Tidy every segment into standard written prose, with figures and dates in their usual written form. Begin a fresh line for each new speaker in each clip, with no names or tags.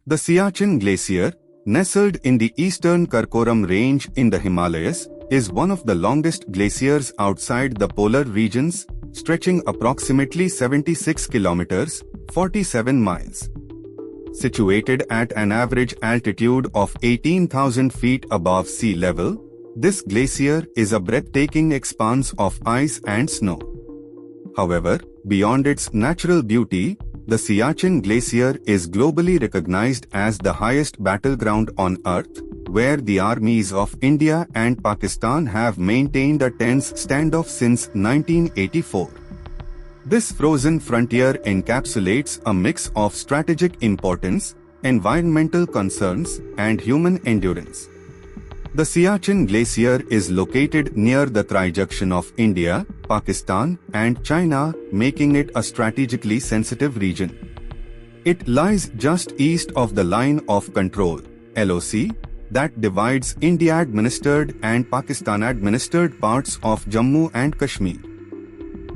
The Siachen Glacier, nestled in the eastern Karakoram range in the Himalayas, is one of the longest glaciers outside the polar regions, stretching approximately 76 kilometers, 47 miles. Situated at an average altitude of 18,000 feet above sea level, this glacier is a breathtaking expanse of ice and snow. However, beyond its natural beauty, the Siachen Glacier is globally recognized as the highest battleground on Earth, where the armies of India and Pakistan have maintained a tense standoff since 1984. This frozen frontier encapsulates a mix of strategic importance, environmental concerns, and human endurance. The Siachen Glacier is located near the tri-junction of India, Pakistan, and China, making it a strategically sensitive region. It lies just east of the Line of Control (LOC) that divides India-administered and Pakistan-administered parts of Jammu and Kashmir.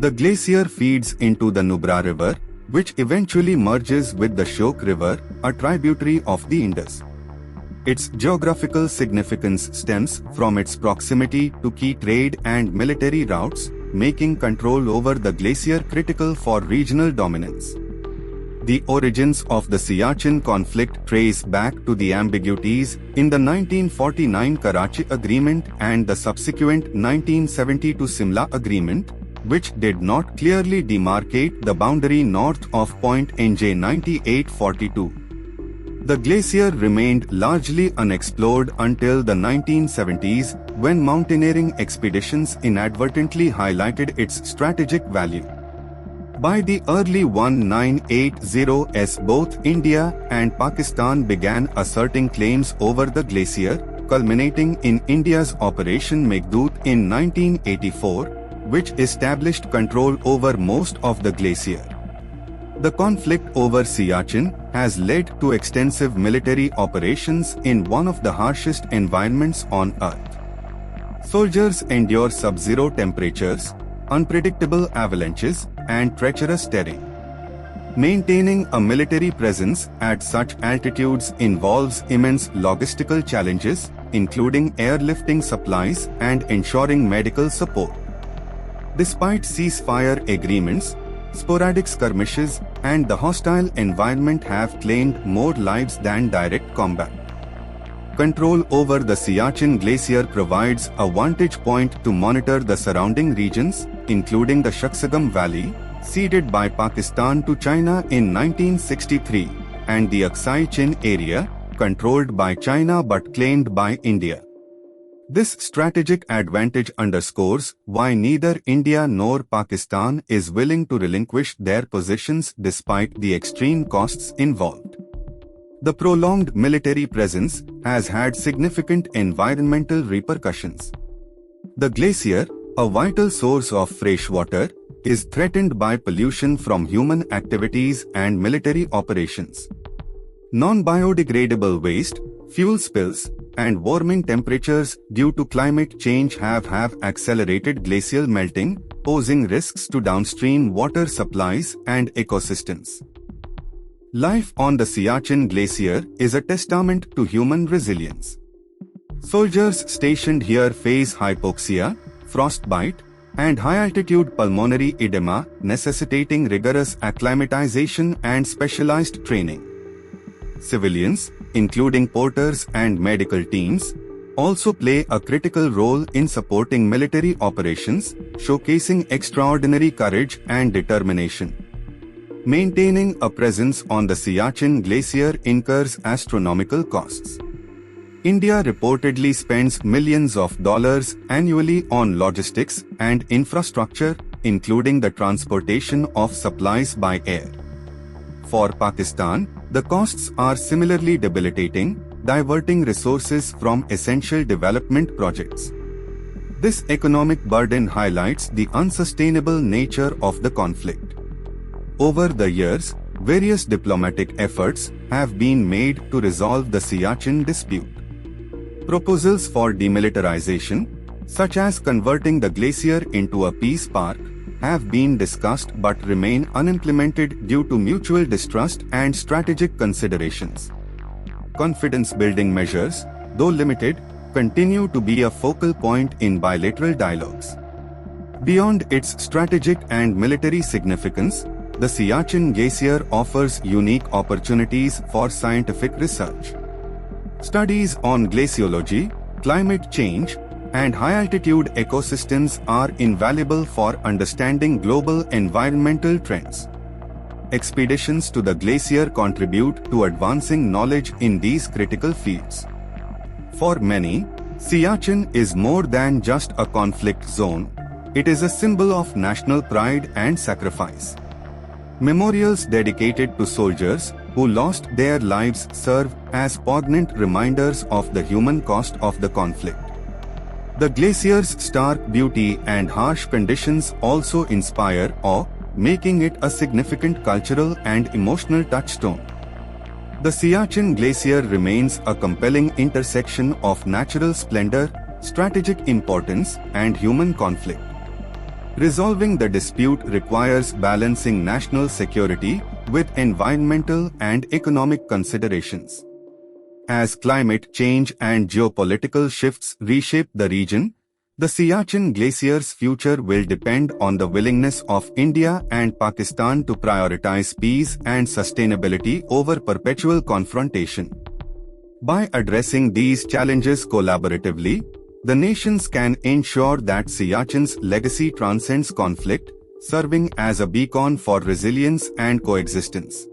The glacier feeds into the Nubra River, which eventually merges with the Shyok River, a tributary of the Indus. Its geographical significance stems from its proximity to key trade and military routes, making control over the glacier critical for regional dominance. The origins of the Siachen conflict trace back to the ambiguities in the 1949 Karachi Agreement and the subsequent 1972 Simla Agreement, which did not clearly demarcate the boundary north of Point NJ 9842. The glacier remained largely unexplored until the 1970s, when mountaineering expeditions inadvertently highlighted its strategic value. By the early 1980s, both India and Pakistan began asserting claims over the glacier, culminating in India's Operation Meghdoot in 1984, which established control over most of the glacier. The conflict over Siachen has led to extensive military operations in one of the harshest environments on Earth. Soldiers endure sub-zero temperatures, unpredictable avalanches, and treacherous terrain. Maintaining a military presence at such altitudes involves immense logistical challenges, including airlifting supplies and ensuring medical support. Despite ceasefire agreements, sporadic skirmishes and the hostile environment have claimed more lives than direct combat. Control over the Siachen Glacier provides a vantage point to monitor the surrounding regions, including the Shaksagam Valley, ceded by Pakistan to China in 1963, and the Aksai Chin area, controlled by China but claimed by India. This strategic advantage underscores why neither India nor Pakistan is willing to relinquish their positions despite the extreme costs involved. The prolonged military presence has had significant environmental repercussions. The glacier, a vital source of fresh water, is threatened by pollution from human activities and military operations. Non-biodegradable waste, fuel spills, and warming temperatures due to climate change have accelerated glacial melting, posing risks to downstream water supplies and ecosystems. Life on the Siachen Glacier is a testament to human resilience. Soldiers stationed here face hypoxia, frostbite, and high-altitude pulmonary edema, necessitating rigorous acclimatization and specialized training. Civilians, including porters and medical teams, also play a critical role in supporting military operations, showcasing extraordinary courage and determination. Maintaining a presence on the Siachen Glacier incurs astronomical costs. India reportedly spends millions of dollars annually on logistics and infrastructure, including the transportation of supplies by air. For Pakistan, the costs are similarly debilitating, diverting resources from essential development projects. This economic burden highlights the unsustainable nature of the conflict. Over the years, various diplomatic efforts have been made to resolve the Siachen dispute. Proposals for demilitarization, such as converting the glacier into a peace park, have been discussed but remain unimplemented due to mutual distrust and strategic considerations. confidence-building measures, though limited, continue to be a focal point in bilateral dialogues. Beyond its strategic and military significance, the Siachen Glacier offers unique opportunities for scientific research. Studies on glaciology, climate change, and high-altitude ecosystems are invaluable for understanding global environmental trends. Expeditions to the glacier contribute to advancing knowledge in these critical fields. For many, Siachen is more than just a conflict zone. It is a symbol of national pride and sacrifice. Memorials dedicated to soldiers who lost their lives serve as poignant reminders of the human cost of the conflict. The glacier's stark beauty and harsh conditions also inspire awe, making it a significant cultural and emotional touchstone. The Siachen Glacier remains a compelling intersection of natural splendor, strategic importance, and human conflict. Resolving the dispute requires balancing national security with environmental and economic considerations. As climate change and geopolitical shifts reshape the region, the Siachen Glacier's future will depend on the willingness of India and Pakistan to prioritize peace and sustainability over perpetual confrontation. By addressing these challenges collaboratively, the nations can ensure that Siachen's legacy transcends conflict, serving as a beacon for resilience and coexistence.